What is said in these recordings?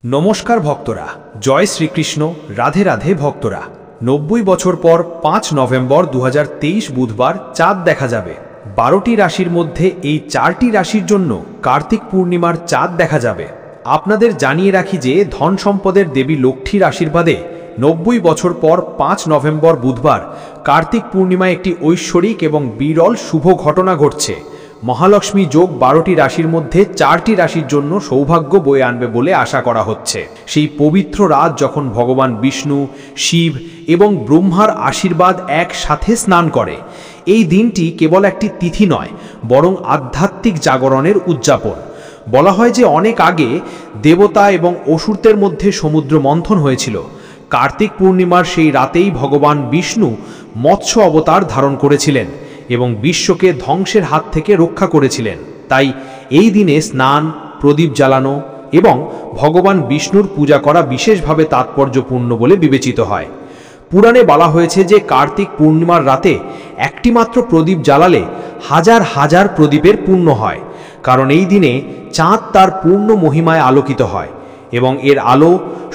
নমস্কার ভক্তরা, জয় শ্রীকৃষ্ণ। রাধে রাধে ভক্তরা। 90 বছর পর 5 নভেম্বর 2023 বুধবার চাঁদ দেখা যাবে। 12টি রাশির মধ্যে এই 4টি রাশির জন্য কার্তিক পূর্ণিমার চাঁদ দেখা যাবে। আপনাদের জানিয়ে রাখি যে ধন সম্পদের দেবী লক্ষ্মীর আশীর্বাদে 90 বছর পর 5 নভেম্বর বুধবার কার্তিক পূর্ণিমায় একটি ঐশ্বরিক এবং বিরল শুভ ঘটনা ঘটছে। মহালক্ষ্মী যোগ 12টি রাশির মধ্যে 4টি রাশির জন্য সৌভাগ্য বয়ে আনবে বলে আশা করা হচ্ছে। সেই পবিত্র রাত যখন ভগবান বিষ্ণু, শিব এবং ব্রহ্মার আশীর্বাদ একসাথে স্নান করে। এই দিনটি কেবল একটি তিথি নয়, বরং আধ্যাত্মিক জাগরণের উদযাপন। বলা হয় যে অনেক আগে দেবতা এবং অসুরদের মধ্যে সমুদ্র মন্থন হয়েছিল। কার্তিক পূর্ণিমার সেই রাতেই ভগবান বিষ্ণু মৎস্য অবতার ধারণ করেছিলেন এবং বিশ্বকে ধ্বংসের হাত থেকে রক্ষা করেছিলেন। তাই এই দিনে স্নান, প্রদীপ জ্বালানো এবং ভগবান বিষ্ণুর পূজা করা বিশেষভাবে তাৎপর্যপূর্ণ বলে বিবেচিত হয়। পুরাণে বলা হয়েছে যে কার্তিক পূর্ণিমার রাতে একটিমাত্র প্রদীপ জ্বালালে হাজার হাজার প্রদীপের পুণ্য হয়, কারণ এই দিনে চাঁদ তার পূর্ণ মহিমায় আলোকিত হয় এবং এর আলো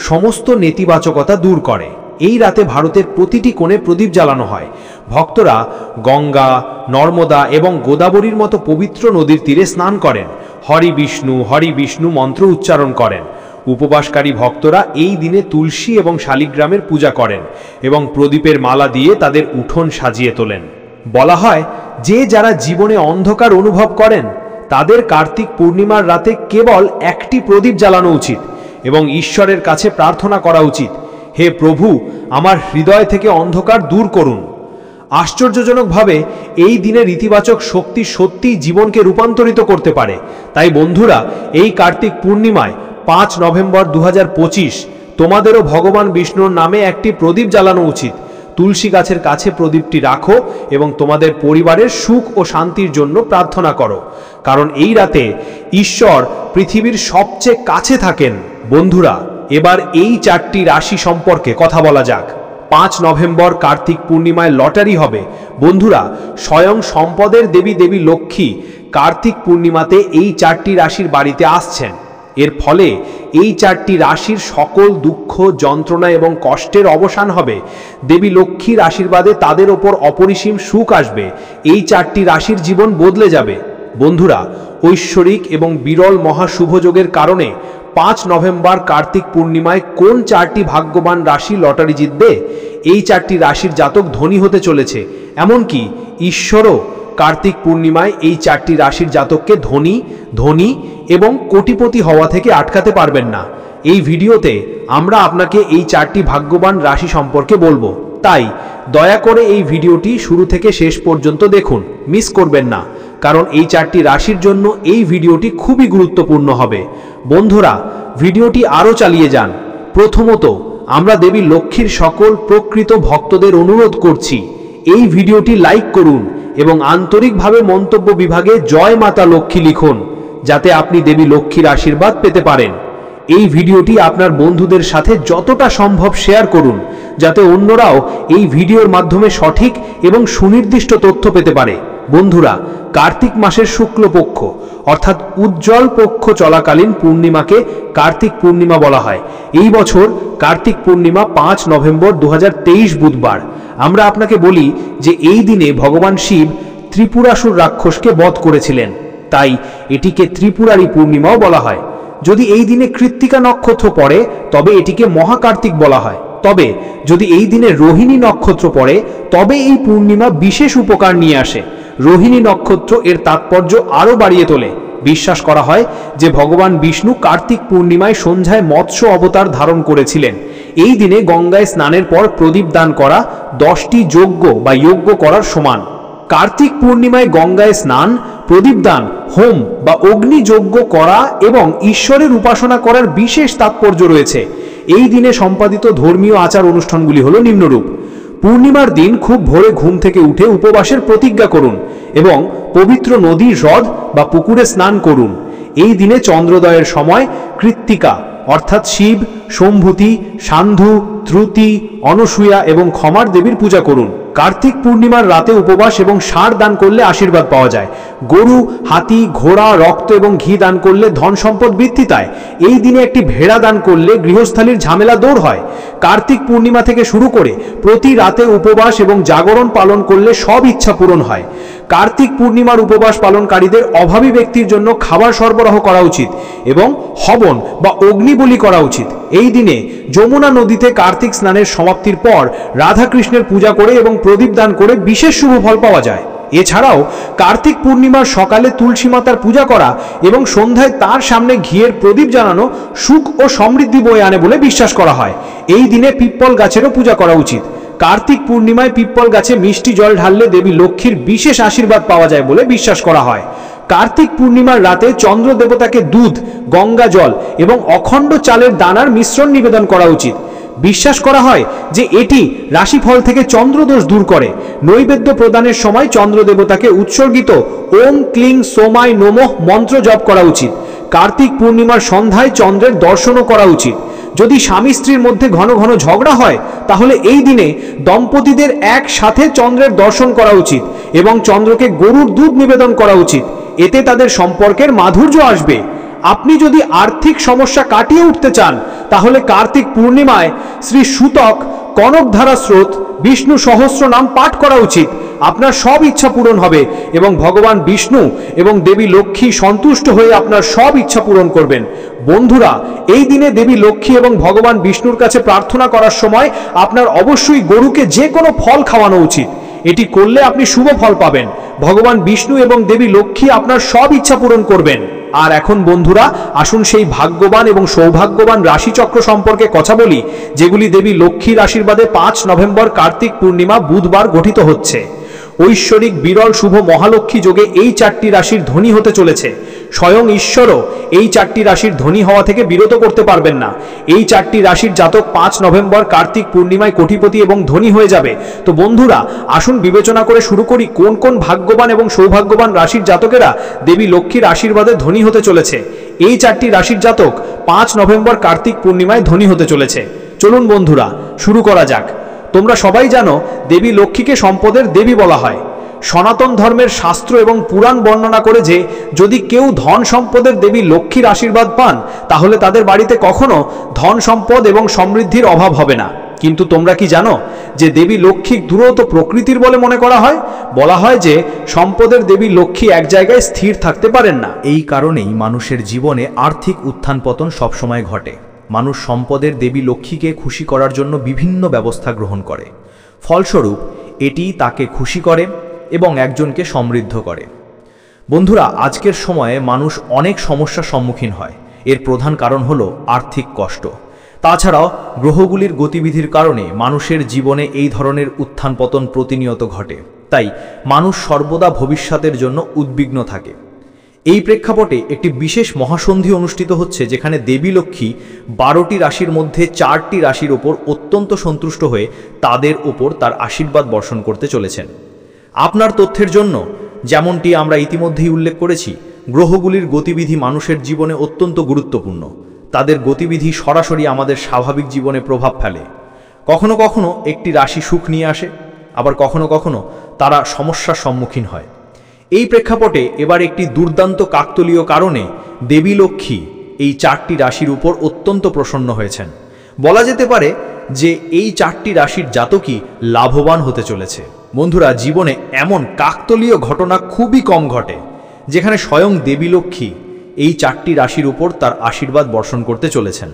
সমস্ত নেতিবাচকতা দূর করে। এই রাতে ভারতের প্রতিটি কোণে প্রদীপ জ্বালানো হয়। ভক্তরা গঙ্গা, নর্মদা এবং গোদাবরীর মতো পবিত্র নদীর তীরে স্নান করেন, হরি বিষ্ণু মন্ত্র উচ্চারণ করেন। উপবাসকারী ভক্তরা এই দিনে তুলসী এবং শালিগ্রামের পূজা করেন এবং প্রদীপের মালা দিয়ে তাদের উঠোন সাজিয়ে তোলেন। বলা হয় যে যারা জীবনে অন্ধকার অনুভব করেন তাদের কার্তিক পূর্ণিমার রাতে কেবল একটি প্রদীপ জ্বালানো উচিত এবং ঈশ্বরের কাছে প্রার্থনা করা উচিত, হে প্রভু, আমার হৃদয় থেকে অন্ধকার দূর করুন। আশ্চর্যজনকভাবে এই দিনের ইতিবাচক শক্তি সত্যিই জীবনকে রূপান্তরিত করতে পারে। তাই বন্ধুরা, এই কার্তিক পূর্ণিমায় 5 নভেম্বর 2025 তোমাদেরও ভগবান বিষ্ণুর নামে একটি প্রদীপ জ্বালানো উচিত। তুলসী গাছের কাছে প্রদীপটি রাখো এবং তোমাদের পরিবারের সুখ ও শান্তির জন্য প্রার্থনা করো, কারণ এই রাতে ঈশ্বর পৃথিবীর সবচেয়ে কাছে থাকেন। বন্ধুরা, এবার এই 4টি রাশি সম্পর্কে কথা বলা যাক। 5 নভেম্বর কার্তিক পূর্ণিমায় লটারি হবে। বন্ধুরা, স্বয়ং সম্পদের দেবী লক্ষ্মী কার্তিক পূর্ণিমাতে এই 4টি রাশির বাড়িতে আসছেন। এর ফলে এই 4টি রাশির সকল দুঃখ, যন্ত্রণা এবং কষ্টের অবসান হবে। দেবী লক্ষ্মীর আশীর্বাদে তাদের ওপর অপরিসীম সুখ আসবে। এই 4টি রাশির জীবন বদলে যাবে। বন্ধুরা, ঐশ্বরিক এবং বিরল মহাশুভযোগের কারণে 5 নভেম্বর কার্তিক পূর্ণিমায় কোন 4টি ভাগ্যবান রাশি লটারি জিতবে? এই 4টি রাশির জাতক ধনী হতে চলেছে। এমনকি ঈশ্বরও কার্তিক পূর্ণিমায় এই 4টি রাশির জাতককে ধনী এবং কোটিপতি হওয়া থেকে আটকাতে পারবেন না। এই ভিডিওতে আমরা আপনাকে এই 4টি ভাগ্যবান রাশি সম্পর্কে বলবো, তাই দয়া করে এই ভিডিওটি শুরু থেকে শেষ পর্যন্ত দেখুন, মিস করবেন না, কারণ এই 4টি রাশির জন্য এই ভিডিওটি খুবই গুরুত্বপূর্ণ হবে। বন্ধুরা, ভিডিওটি আরও চালিয়ে যান। প্রথমত, আমরা দেবী লক্ষ্মীর সকল প্রকৃত ভক্তদের অনুরোধ করছি, এই ভিডিওটি লাইক করুন এবং আন্তরিকভাবে মন্তব্য বিভাগে জয় মাতা লক্ষ্মী লিখুন, যাতে আপনি দেবী লক্ষ্মীর আশীর্বাদ পেতে পারেন। এই ভিডিওটি আপনার বন্ধুদের সাথে যতটা সম্ভব শেয়ার করুন, যাতে অন্যরাও এই ভিডিওর মাধ্যমে সঠিক এবং সুনির্দিষ্ট তথ্য পেতে পারে। বন্ধুরা, কার্তিক মাসের শুক্লপক্ষ অর্থাৎ উজ্জ্বল পক্ষ চলাকালীন পূর্ণিমাকে কার্তিক পূর্ণিমা বলা হয়। এই বছর কার্তিক পূর্ণিমা 5 নভেম্বর 2023 বুধবার। আমরা আপনাকে বলি যে এই দিনে ভগবান শিব ত্রিপুরাসুর রাক্ষসকে বধ করেছিলেন, তাই এটিকে ত্রিপুরারি পূর্ণিমাও বলা হয়। যদি এই দিনে কৃত্তিকা নক্ষত্র পড়ে তবে এটিকে মহাকার্তিক বলা হয়। তবে যদি এই দিনে রোহিণী নক্ষত্র পড়ে তবে এই পূর্ণিমা বিশেষ উপকার নিয়ে আসে। রোহিণী নক্ষত্র এর তাৎপর্য আরও বাড়িয়ে তোলে। বিশ্বাস করা হয় যে ভগবান বিষ্ণু কার্তিক পূর্ণিমায় সন্ধ্যায় মৎস্য অবতার ধারণ করেছিলেন। এই দিনে গঙ্গায় স্নানের পর প্রদীপ দান করা 10টি যজ্ঞ করার সমান। কার্তিক পূর্ণিমায় গঙ্গায় স্নান, প্রদীপ দান, হোম বা অগ্নিযজ্ঞ করা এবং ঈশ্বরের উপাসনা করার বিশেষ তাৎপর্য রয়েছে। এই দিনে সম্পাদিত ধর্মীয় আচার অনুষ্ঠানগুলি হল নিম্নরূপ। পূর্ণিমার দিন খুব ভোরে ঘুম থেকে উঠে উপবাসের প্রতিজ্ঞা করুন এবং পবিত্র নদী, হ্রদ বা পুকুরে স্নান করুন। এই দিনে চন্দ্রোদয়ের সময় কৃত্তিকা অর্থাৎ শিব, সম্ভূতি, সান্ধু, ত্রুতি, অনসূয়া এবং ক্ষমার দেবীর পূজা করুন, কার্তিক পূর্ণিমার রাতে উপবাস এবং ষাঁড় দান করলে আশীর্বাদ পাওয়া যায়। গরু, হাতি, ঘোড়া, রক্ত এবং ঘি দান করলে ধন সম্পদ বৃদ্ধি পায়। এই দিনে একটি ভেড়া দান করলে গৃহস্থালীর ঝামেলা দূর হয়। কার্তিক পূর্ণিমা থেকে শুরু করে প্রতি রাতে উপবাস এবং জাগরণ পালন করলে সব ইচ্ছা পূরণ হয়। কার্তিক পূর্ণিমার উপবাস পালনকারীদের অভাবী ব্যক্তির জন্য খাবার সরবরাহ করা উচিত এবং হবন বা অগ্নিবলি করা উচিত। এই দিনে যমুনা নদীতে কার্তিক স্নানের সমাপ্তির পর রাধাকৃষ্ণের পূজা করে এবং প্রদীপ দান করে বিশেষ শুভ ফল পাওয়া যায়। এছাড়াও কার্তিক পূর্ণিমার সকালে তুলসী মাতার পূজা করা এবং সন্ধ্যায় তার সামনে ঘিয়ের প্রদীপ জ্বালানো সুখ ও সমৃদ্ধি বয়ে আনে বলে বিশ্বাস করা হয়। এই দিনে পিপ্পল গাছেরও পূজা করা উচিত। কার্তিক পূর্ণিমায় পিপ্পল গাছে মিষ্টি জল ঢাললে দেবী লক্ষ্মীর বিশেষ আশীর্বাদ পাওয়া যায় বলে বিশ্বাস করা হয়। কার্তিক পূর্ণিমার রাতে চন্দ্র দেবতাকে দুধ, গঙ্গা জল এবং অখণ্ড চালের দানার মিশ্রণ নিবেদন করা উচিত। বিশ্বাস করা হয় যে এটি রাশিফল থেকে চন্দ্রদোষ দূর করে। নৈবেদ্য প্রদানের সময় চন্দ্র দেবতাকে উৎসর্গিত ওম ক্লিং সোমায় নমঃ মন্ত্র জপ করা উচিত। কার্তিক পূর্ণিমার সন্ধ্যায় চন্দ্রের দর্শনও করা উচিত। যদি স্বামী স্ত্রীর মধ্যে ঘন ঘন ঝগড়া হয় তাহলে এই দিনে দম্পতিদের একসাথে চন্দ্রের দর্শন করা উচিত এবং চন্দ্রকে গরুর দুধ নিবেদন করা উচিত। এতে তাদের সম্পর্কের মাধুর্য আসবে। আপনি যদি আর্থিক সমস্যা কাটিয়ে উঠতে চান তাহলে কার্তিক পূর্ণিমায় শ্রী সূতক কনকধারা স্রোত বিষ্ণু সহস্র নাম পাঠ করা উচিত। আপনার সব ইচ্ছা পূরণ হবে এবং ভগবান বিষ্ণু এবং দেবী লক্ষ্মী সন্তুষ্ট হয়ে আপনার সব ইচ্ছা পূরণ করবেন। বন্ধুরা, এই দিনে দেবী লক্ষ্মী এবং ভগবান বিষ্ণুর কাছে প্রার্থনা করার সময় আপনার অবশ্যই গরুকে যে কোনো ফল খাওয়ানো উচিত। এটি করলে আপনি শুভ ফল পাবেন। ভগবান বিষ্ণু এবং দেবী লক্ষ্মী আপনার সব ইচ্ছা পূরণ করবেন। আর এখন বন্ধুরা, আসুন সেই ভাগ্যবান এবং সৌভাগ্যবান রাশিচক্র সম্পর্কে কথা বলি, যেগুলি দেবী লক্ষ্মীর আশীর্বাদে 5 নভেম্বর কার্তিক পূর্ণিমা বুধবার গঠিত হচ্ছে। ঐশ্বরিক বিরল শুভ মহালক্ষ্মী যোগে এই 4টি রাশির ধনী হতে চলেছে। স্বয়ং ঈশ্বরও এই 4টি রাশির ধনী হওয়া থেকে বিরত করতে পারবেন না। এই 4টি রাশির জাতক 5 নভেম্বর কার্তিক পূর্ণিমায় কোটিপতি এবং ধনী হয়ে যাবে। তো বন্ধুরা, আসুন বিবেচনা করে শুরু করি কোন কোন ভাগ্যবান এবং সৌভাগ্যবান রাশির জাতকেরা দেবী লক্ষ্মীর আশীর্বাদে ধনী হতে চলেছে। এই 4টি রাশির জাতক 5 নভেম্বর কার্তিক পূর্ণিমায় ধনী হতে চলেছে। চলুন বন্ধুরা, শুরু করা যাক। তোমরা সবাই জানো দেবী লক্ষ্মীকে সম্পদের দেবী বলা হয়। সনাতন ধর্মের শাস্ত্র এবং পুরাণ বর্ণনা করে যে যদি কেউ ধন সম্পদের দেবী লক্ষ্মীর আশীর্বাদ পান তাহলে তাদের বাড়িতে কখনো ধন সম্পদ এবং সমৃদ্ধির অভাব হবে না। কিন্তু তোমরা কি জানো যে দেবী লক্ষ্মী দূরত প্রকৃতির বলে মনে করা হয়? বলা হয় যে সম্পদের দেবী লক্ষ্মী এক জায়গায় স্থির থাকতে পারেন না। এই কারণেই মানুষের জীবনে আর্থিক উত্থান পতন সবসময় ঘটে। মানুষ সম্পদের দেবী লক্ষ্মীকে খুশি করার জন্য বিভিন্ন ব্যবস্থা গ্রহণ করে। ফলস্বরূপ এটি তাকে খুশি করে এবং একজনকে সমৃদ্ধ করে। বন্ধুরা, আজকের সময়ে মানুষ অনেক সমস্যার সম্মুখীন হয়। এর প্রধান কারণ হলো আর্থিক কষ্ট। তাছাড়াও গ্রহগুলির গতিবিধির কারণে মানুষের জীবনে এই ধরনের উত্থান পতন প্রতিনিয়ত ঘটে। তাই মানুষ সর্বদা ভবিষ্যতের জন্য উদ্বিগ্ন থাকে। এই প্রেক্ষাপটে একটি বিশেষ মহাসন্ধি অনুষ্ঠিত হচ্ছে, যেখানে দেবী লক্ষ্মী 12টি রাশির মধ্যে 4টি রাশির ওপর অত্যন্ত সন্তুষ্ট হয়ে তাদের ওপর তার আশীর্বাদ বর্ষণ করতে চলেছেন। আপনার তথ্যের জন্য, যেমনটি আমরা ইতিমধ্যেই উল্লেখ করেছি, গ্রহগুলির গতিবিধি মানুষের জীবনে অত্যন্ত গুরুত্বপূর্ণ। তাদের গতিবিধি সরাসরি আমাদের স্বাভাবিক জীবনে প্রভাব ফেলে। কখনো কখনো একটি রাশি সুখ নিয়ে আসে, আবার কখনো কখনো তারা সমস্যার সম্মুখীন হয়। এই প্রেক্ষাপটে এবার একটি দুর্দান্ত কাকতালীয় কারণে দেবী লক্ষ্মী এই 4টি রাশির উপর অত্যন্ত প্রসন্ন হয়েছেন। বলা যেতে পারে যে এই 4টি রাশির জাতকই লাভবান হতে চলেছে। বন্ধুরা, জীবনে এমন কাকতালীয় ঘটনা খুবই কম ঘটে যেখানে স্বয়ং দেবী লক্ষ্মী এই 4টি রাশির উপর তার আশীর্বাদ বর্ষণ করতে চলেছেন।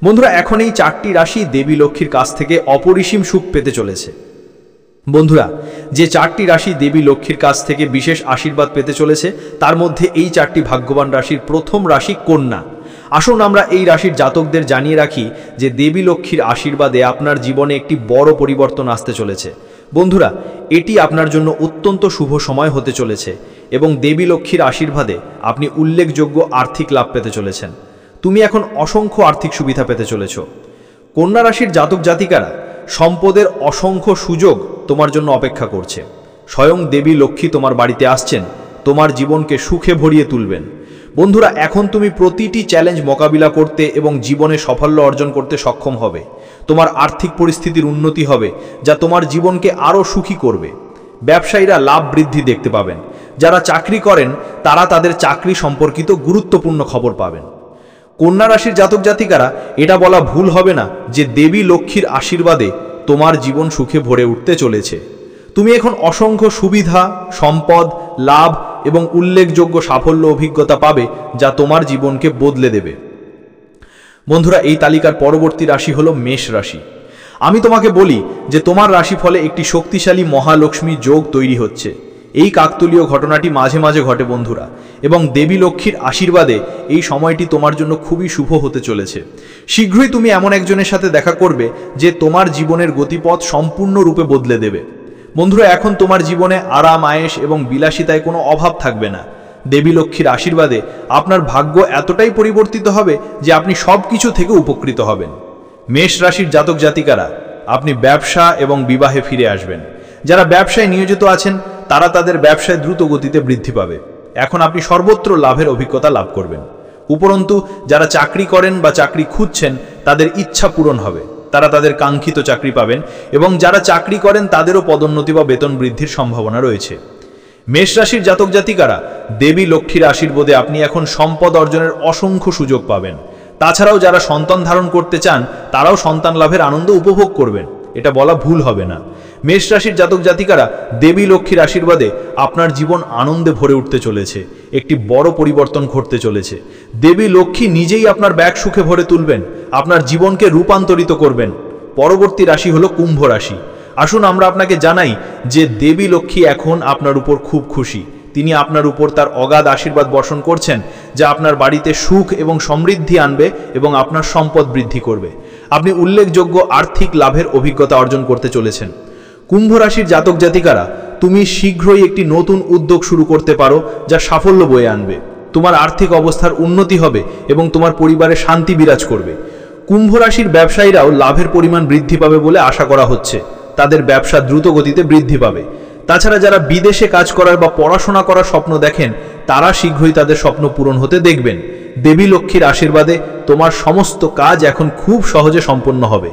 বন্ধুরা, এখন এই 4টি রাশি দেবী লক্ষ্মীর কাছ থেকে অপরিসীম সুখ পেতে চলেছে। বন্ধুরা, যে 4টি রাশি দেবী লক্ষ্মীর কাছ থেকে বিশেষ আশীর্বাদ পেতে চলেছে তার মধ্যে এই 4টি ভাগ্যবান রাশির প্রথম রাশি কন্যা। আসুন আমরা এই রাশির জাতকদের জানিয়ে রাখি যে দেবী লক্ষ্মীর আশীর্বাদে আপনার জীবনে একটি বড় পরিবর্তন আসতে চলেছে। বন্ধুরা, এটি আপনার জন্য অত্যন্ত শুভ সময় হতে চলেছে এবং দেবী লক্ষ্মীর আশীর্বাদে আপনি উল্লেখযোগ্য আর্থিক লাভ পেতে চলেছেন। তুমি এখন অসংখ্য আর্থিক সুবিধা পেতে চলেছ। কন্যা রাশির জাতক জাতিকারা, সম্পদের অসংখ্য সুযোগ তোমার জন্য অপেক্ষা করছে। স্বয়ং দেবী লক্ষ্মী তোমার বাড়িতে আসছেন, তোমার জীবনকে সুখে ভরিয়ে তুলবেন। বন্ধুরা, এখন তুমি প্রতিটি চ্যালেঞ্জ মোকাবিলা করতে এবং জীবনে সাফল্য অর্জন করতে সক্ষম হবে। তোমার আর্থিক পরিস্থিতির উন্নতি হবে, যা তোমার জীবনকে আরও সুখী করবে। ব্যবসায়ীরা লাভ বৃদ্ধি দেখতে পাবেন। যারা চাকরি করেন তারা তাদের চাকরি সম্পর্কিত গুরুত্বপূর্ণ খবর পাবেন। কন্যা রাশির জাতক জাতিকারা, এটা বলা ভুল হবে না যে দেবী লক্ষ্মীর আশীর্বাদে তোমার জীবন সুখে ভরে উঠতে চলেছে। তুমি এখন অসংখ্য সুবিধা, সম্পদ, লাভ এবং উল্লেখযোগ্য সাফল্য অভিজ্ঞতা পাবে, যা তোমার জীবনকে বদলে দেবে। বন্ধুরা, এই তালিকার পরবর্তী রাশি হলো মেষ রাশি। আমি তোমাকে বলি যে তোমার রাশিফলে একটি শক্তিশালী মহালক্ষ্মী যোগ তৈরি হচ্ছে। এই কাকতালীয় ঘটনাটি মাঝে মাঝে ঘটে বন্ধুরা, এবং দেবী লক্ষ্মীর আশীর্বাদে এই সময়টি তোমার জন্য খুবই শুভ হতে চলেছে। শীঘ্রই তুমি এমন একজনের সাথে দেখা করবে যে তোমার জীবনের গতিপথ সম্পূর্ণরূপে বদলে দেবে। বন্ধুরা, এখন তোমার জীবনে আরাম, আয়েশ এবং বিলাসিতায় কোনো অভাব থাকবে না। দেবী লক্ষ্মীর আশীর্বাদে আপনার ভাগ্য এতটাই পরিবর্তিত হবে যে আপনি সব কিছু থেকে উপকৃত হবেন। মেষ রাশির জাতক জাতিকারা, আপনি ব্যবসা এবং বিবাহে ফিরে আসবেন। যারা ব্যবসায় নিয়োজিত আছেন তারা তাদের ব্যবসায় দ্রুত গতিতে বৃদ্ধি পাবে। এখন আপনি সর্বত্র লাভের অভিজ্ঞতা লাভ করবেন। উপরন্তু যারা চাকরি করেন বা চাকরি খুঁজছেন তাদের ইচ্ছা পূরণ হবে। তারা তাদের কাঙ্ক্ষিত চাকরি পাবেন, এবং যারা চাকরি করেন তাদেরও পদোন্নতি বা বেতন বৃদ্ধির সম্ভাবনা রয়েছে। মেষ রাশির জাতক জাতিকারা, দেবী লক্ষ্মীর আশীর্বাদে আপনি এখন সম্পদ অর্জনের অসংখ্য সুযোগ পাবেন। তাছাড়াও যারা সন্তান ধারণ করতে চান তারাও সন্তান লাভের আনন্দ উপভোগ করবেন। এটা বলা ভুল হবে না। মেষ রাশির জাতক জাতিকারা, দেবী লক্ষ্মীর আশীর্বাদে আপনার জীবন আনন্দে ভরে উঠতে চলেছে। একটি বড় পরিবর্তন ঘটতে চলেছে। দেবী লক্ষ্মী নিজেই আপনার ব্যাগ সুখে ভরে তুলবেন, আপনার জীবনকে রূপান্তরিত করবেন। পরবর্তী রাশি হলো কুম্ভ রাশি। আসুন আমরা আপনাকে জানাই যে দেবী লক্ষ্মী এখন আপনার উপর খুব খুশি। তিনি আপনার উপর তার অগাধ আশীর্বাদ বর্ষণ করছেন, যা আপনার বাড়িতে সুখ এবং সমৃদ্ধি আনবে এবং আপনার সম্পদ বৃদ্ধি করবে। আপনি উল্লেখযোগ্য আর্থিক লাভের অভিজ্ঞতা অর্জন করতে চলেছেন। কুম্ভ রাশির জাতক জাতিকারা, তুমি শীঘ্রই একটি নতুন উদ্যোগ শুরু করতে পারো যা সাফল্য বয়ে আনবে। তোমার আর্থিক অবস্থার উন্নতি হবে এবং তোমার পরিবারে শান্তি বিরাজ করবে। কুম্ভ রাশির ব্যবসায়ীরাও লাভের পরিমাণ বৃদ্ধি পাবে বলে আশা করা হচ্ছে। তাদের ব্যবসা দ্রুত গতিতে বৃদ্ধি পাবে। তাছাড়া যারা বিদেশে কাজ করার বা পড়াশোনা করার স্বপ্ন দেখেন তারা শীঘ্রই তাদের স্বপ্ন পূরণ হতে দেখবেন। দেবী লক্ষ্মীর আশীর্বাদে তোমার সমস্ত কাজ এখন খুব সহজে সম্পন্ন হবে।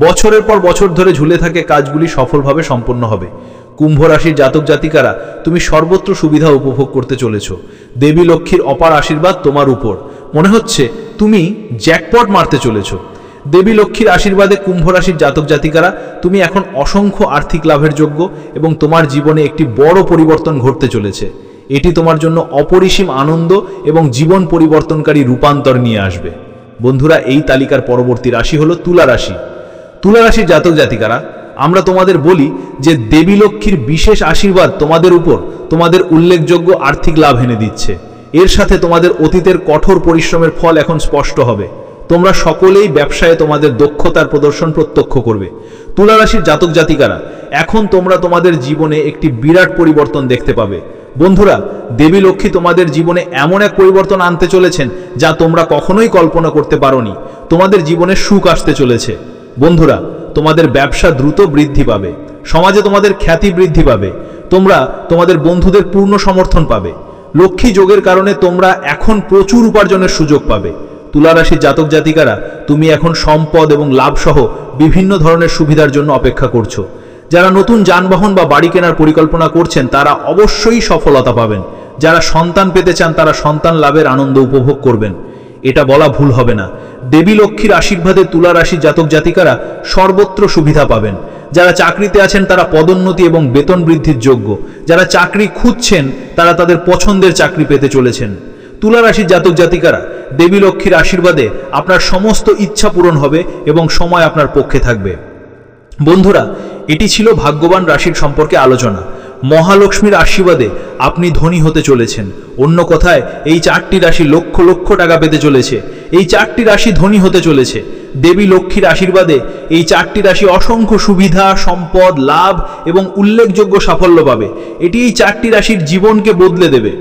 বছরের পর বছর ধরে ঝুলে থাকে কাজগুলি সফলভাবে সম্পন্ন হবে। কুম্ভ রাশির জাতক জাতিকারা, তুমি সর্বত্র সুবিধা উপভোগ করতে চলেছ। দেবী লক্ষ্মীর অপার আশীর্বাদ তোমার উপর। মনে হচ্ছে তুমি জ্যাকপট মারতে চলেছ। দেবী লক্ষ্মীর আশীর্বাদে কুম্ভ রাশির জাতক জাতিকারা, তুমি এখন অসংখ্য আর্থিক লাভের যোগ্য এবং তোমার জীবনে একটি বড় পরিবর্তন ঘটতে চলেছে। এটি তোমার জন্য অপরিসীম আনন্দ এবং জীবন পরিবর্তনকারী রূপান্তর নিয়ে আসবে। বন্ধুরা, এই তালিকার পরবর্তী রাশি হলো তুলা রাশি। তুলা রাশির জাতক জাতিকারা, আমরা তোমাদের বলি যে দেবী লক্ষ্মীর বিশেষ আশীর্বাদ তোমাদের উপর তোমাদের উল্লেখযোগ্য আর্থিক লাভ এনে দিচ্ছে। এর সাথে তোমাদের অতীতের কঠোর পরিশ্রমের ফল এখন স্পষ্ট হবে। তোমরা সকলেই ব্যবসায়ে তোমাদের দক্ষতার প্রদর্শন প্রত্যক্ষ করবে। তুলা রাশির জাতক জাতিকারা, এখন তোমরা তোমাদের জীবনে একটি বিরাট পরিবর্তন দেখতে পাবে। বন্ধুরা, দেবী লক্ষ্মী তোমাদের জীবনে এমন এক পরিবর্তন আনতে চলেছেন যা তোমরা কখনোই কল্পনা করতে পারোনি। তোমাদের জীবনে সুখ আসতে চলেছে। বন্ধুরা, তোমাদের ব্যবসা দ্রুত বৃদ্ধি পাবে। সমাজে তোমাদের খ্যাতি বৃদ্ধি পাবে। তোমরা তোমাদের বন্ধুদের পূর্ণ সমর্থন পাবে। লক্ষ্মী যোগের কারণে তোমরা এখন প্রচুর উপার্জনের সুযোগ পাবে। তুলা রাশির জাতক জাতিকারা, তুমি এখন সম্পদ এবং লাভ সহ বিভিন্ন ধরনের সুবিধার জন্য অপেক্ষা করছো। যারা নতুন যানবাহন বা বাড়ি কেনার পরিকল্পনা করছেন তারা অবশ্যই সফলতা পাবেন। যারা সন্তান পেতে চান তারা সন্তান লাভের আনন্দ উপভোগ করবেন। এটা বলা ভুল হবে না। দেবী লক্ষ্মীর আশীর্বাদে তুলা রাশির জাতক জাতিকারা সর্বত্র সুবিধা পাবেন। যারা চাকরিতে আছেন তারা পদোন্নতি এবং বেতন বৃদ্ধির যোগ্য। যারা চাকরি খুঁজছেন তারা তাদের পছন্দের চাকরি পেতে চলেছেন। তুলা রাশির জাতক জাতিকারা, দেবী লক্ষ্মীর আশীর্বাদে আপনার সমস্ত ইচ্ছা পূরণ হবে এবং সময় আপনার পক্ষে থাকবে। বন্ধুরা, এটি ছিল ভাগ্যবান রাশির সম্পর্কে আলোচনা। মহালক্ষ্মীর আশীর্বাদে আপনি ধনী হতে চলেছেন। অন্য কথায়, এই 4টি রাশি লক্ষ লক্ষ টাকা পেতে চলেছে। এই 4টি রাশি ধনী হতে চলেছে। দেবী লক্ষ্মীর আশীর্বাদে এই 4টি রাশি অসংখ্য সুবিধা, সম্পদ, লাভ এবং উল্লেখযোগ্য সাফল্য পাবে। এটি এই 4টি রাশির জীবনকে বদলে দেবে।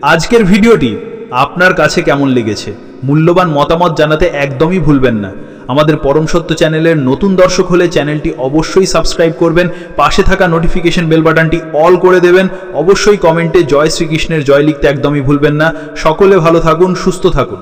আজকের ভিডিওটি আপনার কাছে কেমন লেগেছে মূল্যবান মতামত জানাতে একদমই ভুলবেন না। আমাদের পরম সত্য চ্যানেলের নতুন দর্শক হলে চ্যানেলটি অবশ্যই সাবস্ক্রাইব করবেন, পাশে থাকা নোটিফিকেশন বেল বাটনটি অল করে দেবেন। অবশ্যই কমেন্টে জয় শ্রীকৃষ্ণের জয় লিখতে একদমই ভুলবেন না। সকলে ভালো থাকুন, সুস্থ থাকুন।